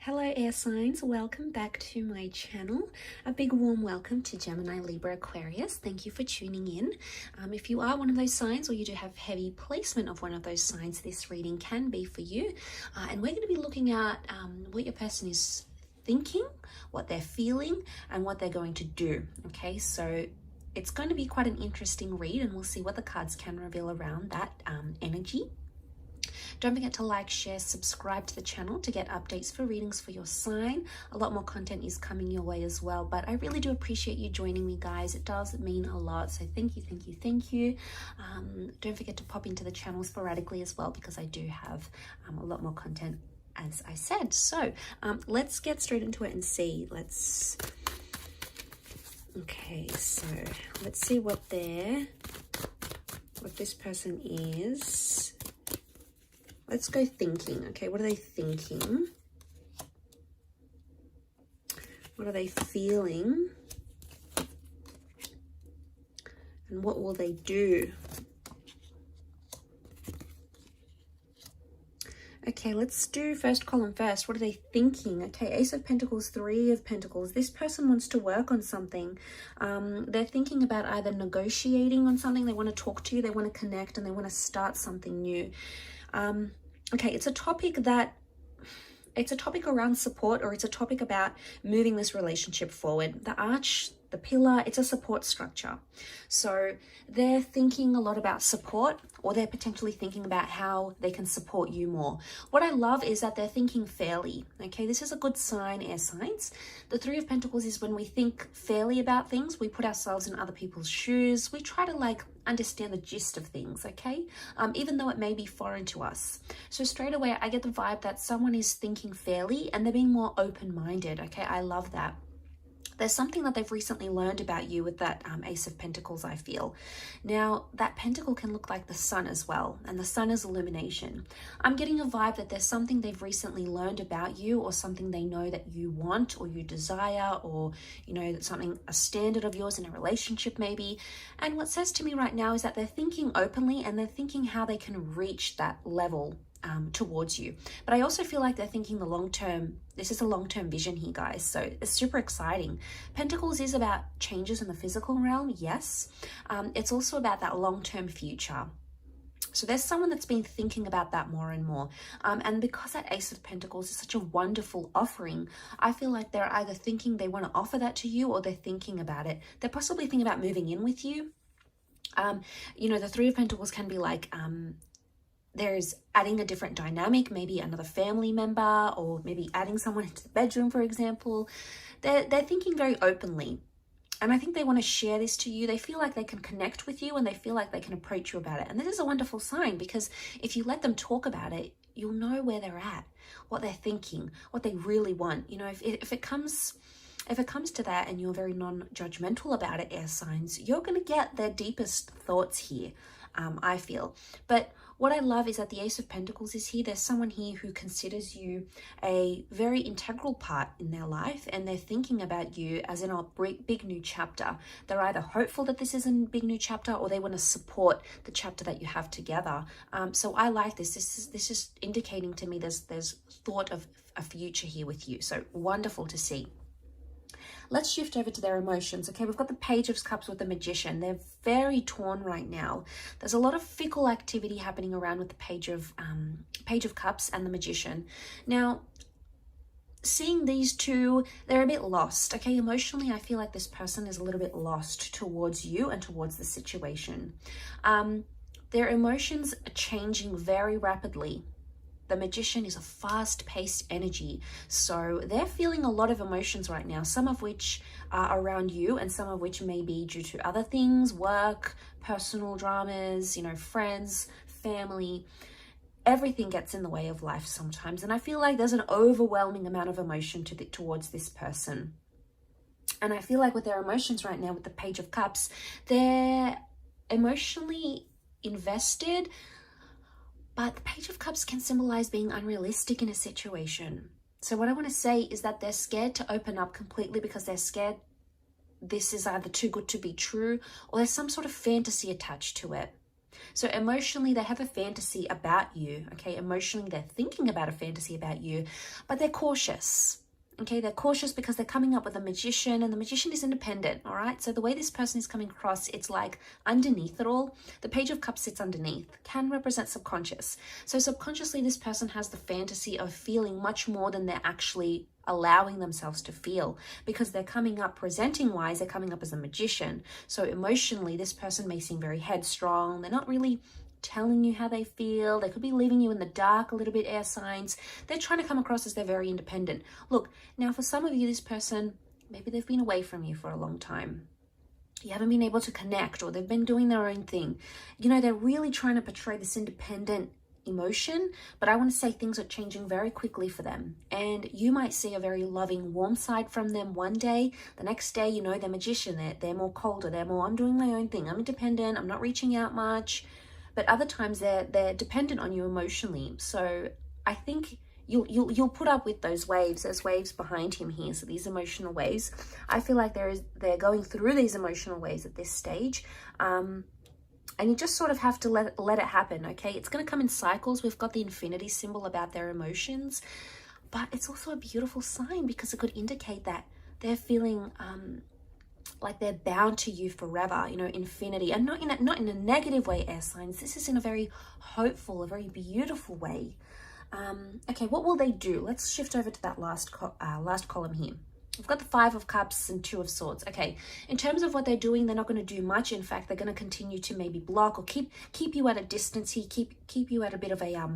Hello air signs, welcome back to my channel. A big warm welcome to Gemini, Libra, Aquarius. Thank you for tuning in. If you are one of those signs or you do have heavy placement of one of those signs, this reading can be for you. And we're going to be looking at what your person is thinking, what they're feeling, and what they're going to do. Okay, so it's going to be quite an interesting read, and we'll see what the cards can reveal around that energy. Don't forget to like, share, subscribe to the channel to get updates for readings for your sign. A lot more content is coming your way as well, but I really do appreciate you joining me, guys. It does mean a lot, so thank you, thank you, thank you. Don't forget to pop into the channel sporadically as well, because I do have a lot more content, as I said. So let's get straight into it and see. Okay, so let's see what this person is. Let's go thinking. Okay, what are they thinking? What are they feeling? And what will they do? Okay, let's do first column first. What are they thinking? Okay, Ace of Pentacles, Three of Pentacles. This person wants to work on something. They're thinking about either negotiating on something. They want to talk to you, they want to connect, and they want to start something new. Okay, it's a topic around support, or it's a topic about moving this relationship forward. The arch, the pillar, it's a support structure. So they're thinking a lot about support, or they're potentially thinking about how they can support you more. What I love is that they're thinking fairly. Okay, this is a good sign, air signs. The Three of Pentacles is when we think fairly about things, we put ourselves in other people's shoes. We try to understand the gist of things, okay? Even though it may be foreign to us. So straight away, I get the vibe that someone is thinking fairly and they're being more open-minded, okay? I love that. There's something that they've recently learned about you with that Ace of Pentacles, I feel. Now, that pentacle can look like the sun as well, and the sun is illumination. I'm getting a vibe that there's something they've recently learned about you, or something they know that you want or you desire, or, you know, something, a standard of yours in a relationship maybe. And what says to me right now is that they're thinking openly, and they're thinking how they can reach that level towards you. But I also feel like they're thinking the long-term. This is a long-term vision here, guys, so it's super exciting. Pentacles is about changes in the physical realm, yes. It's also about that long-term future. So there's someone that's been thinking about that more and more. And because that Ace of Pentacles is such a wonderful offering, I feel like they're either thinking they want to offer that to you, or they're thinking about it. They're possibly thinking about moving in with you. You know, the Three of Pentacles can be like, there's adding a different dynamic, maybe another family member, or maybe adding someone into the bedroom, for example. They're thinking very openly. And I think they want to share this to you. They feel like they can connect with you, and they feel like they can approach you about it. And this is a wonderful sign, because if you let them talk about it, you'll know where they're at, what they're thinking, what they really want. You know, if it comes to that and you're very non-judgmental about it, air signs, you're going to get their deepest thoughts here, I feel. But what I love is that the Ace of Pentacles is here. There's someone here who considers you a very integral part in their life, and they're thinking about you as in a big new chapter. They're either hopeful that this is a big new chapter, or they want to support the chapter that you have together. So I like this. This is indicating to me there's thought of a future here with you. So wonderful to see. Let's shift over to their emotions. Okay, we've got the Page of Cups with the Magician. They're very torn right now. There's a lot of fickle activity happening around with the Page of Cups and the Magician. Now, seeing these two, they're a bit lost. Okay, emotionally, I feel like this person is a little bit lost towards you and towards the situation. Their emotions are changing very rapidly. The Magician is a fast-paced energy, so they're feeling a lot of emotions right now, some of which are around you, and some of which may be due to other things, work, personal dramas, you know, friends, family. Everything gets in the way of life sometimes, and I feel like there's an overwhelming amount of emotion towards this person. And I feel like with their emotions right now, with the Page of Cups, they're emotionally invested. But the Page of Cups can symbolize being unrealistic in a situation. So what I want to say is that they're scared to open up completely, because they're scared this is either too good to be true, or there's some sort of fantasy attached to it. So emotionally, they have a fantasy about you, okay? Emotionally, they're thinking about a fantasy about you, but they're cautious, okay? They're cautious because they're coming up with a magician, and the magician is independent, all right? So the way this person is coming across, it's like underneath it all, the Page of Cups sits underneath, can represent subconscious. So subconsciously, this person has the fantasy of feeling much more than they're actually allowing themselves to feel, because they're coming up presenting wise, they're coming up as a magician. So emotionally, this person may seem very headstrong. They're not really telling you how they feel. They could be leaving you in the dark a little bit, air signs. They're trying to come across as they're very independent. Look, now for some of you, this person, maybe they've been away from you for a long time. You haven't been able to connect, or they've been doing their own thing. You know, they're really trying to portray this independent emotion, but I want to say things are changing very quickly for them, and you might see a very loving, warm side from them one day. The next day, you know, they're magician. They're more colder. They're more, I'm doing my own thing. I'm independent. I'm not reaching out much. But other times they're dependent on you emotionally. So I think you'll put up with those waves. There's waves behind him here. So these emotional waves, I feel like they're going through these emotional waves at this stage. And you just sort of have to let it happen, okay? It's going to come in cycles. We've got the infinity symbol about their emotions, but it's also a beautiful sign because it could indicate that they're feeling like they're bound to you forever, you know, infinity, and not in a negative way, air signs. This is in a very hopeful, a very beautiful way. Okay, what will they do? Let's shift over to that last column here. We've got the Five of Cups and Two of Swords. Okay, in terms of what they're doing, they're not going to do much. In fact, they're going to continue to maybe block or keep you at a distance here, keep you at a bit of a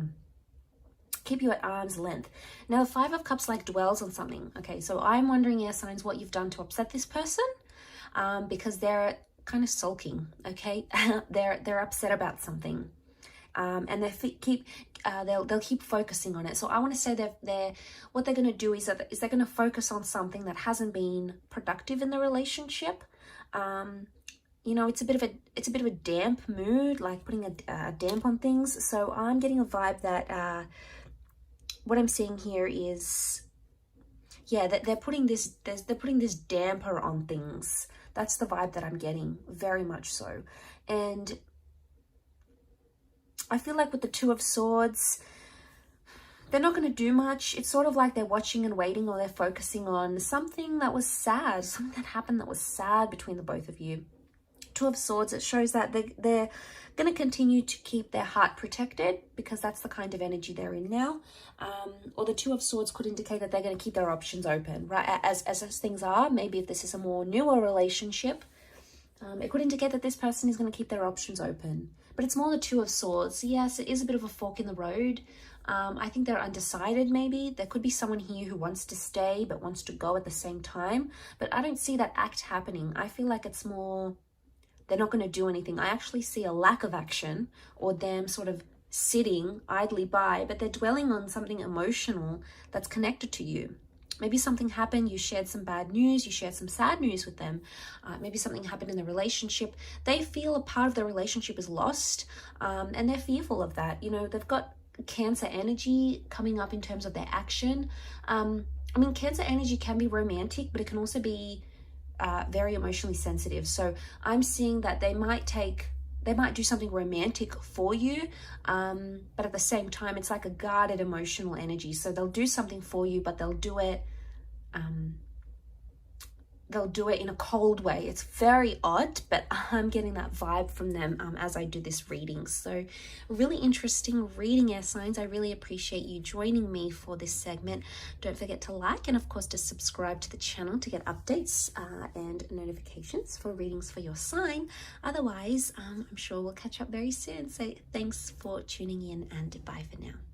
keep you at arm's length. Now, the Five of Cups like dwells on something. Okay, so I'm wondering, air signs, what you've done to upset this person, because they're kind of sulking. Okay, they're upset about something. And they'll keep focusing on it. So I want to say that what they're going to do is they're going to focus on something that hasn't been productive in the relationship. You know, it's a bit of a damp mood, like putting a damp on things. So I'm getting a vibe that what I'm seeing here is, yeah, that they're putting this damper on things. That's the vibe that I'm getting, very much so. And I feel like with the Two of Swords, they're not going to do much. It's sort of like they're watching and waiting, or they're focusing on something that was sad, something that happened that was sad between the both of you. Two of Swords, it shows that they're going to continue to keep their heart protected, because that's the kind of energy they're in now. Or the Two of Swords could indicate that they're going to keep their options open, right? As things are, maybe if this is a more newer relationship, it could indicate that this person is going to keep their options open. But it's more the Two of Swords. Yes, it is a bit of a fork in the road. I think they're undecided maybe. There could be someone here who wants to stay but wants to go at the same time. But I don't see that act happening. I feel like it's more, they're not going to do anything. I actually see a lack of action, or them sort of sitting idly by, but they're dwelling on something emotional that's connected to you. Maybe something happened, you shared some bad news, you shared some sad news with them. Maybe something happened in the relationship. They feel a part of the relationship is lost, and they're fearful of that. You know, they've got Cancer energy coming up in terms of their action. I mean, Cancer energy can be romantic, but it can also be very emotionally sensitive. So I'm seeing that they might do something romantic for you, but at the same time, it's like a guarded emotional energy. So they'll do something for you, but they'll do it in a cold way. It's very odd, but I'm getting that vibe from them as I do this reading. So really interesting reading, air signs. I really appreciate you joining me for this segment. Don't forget to like, and of course to subscribe to the channel to get updates and notifications for readings for your sign. Otherwise, I'm sure we'll catch up very soon. So thanks for tuning in, and bye for now.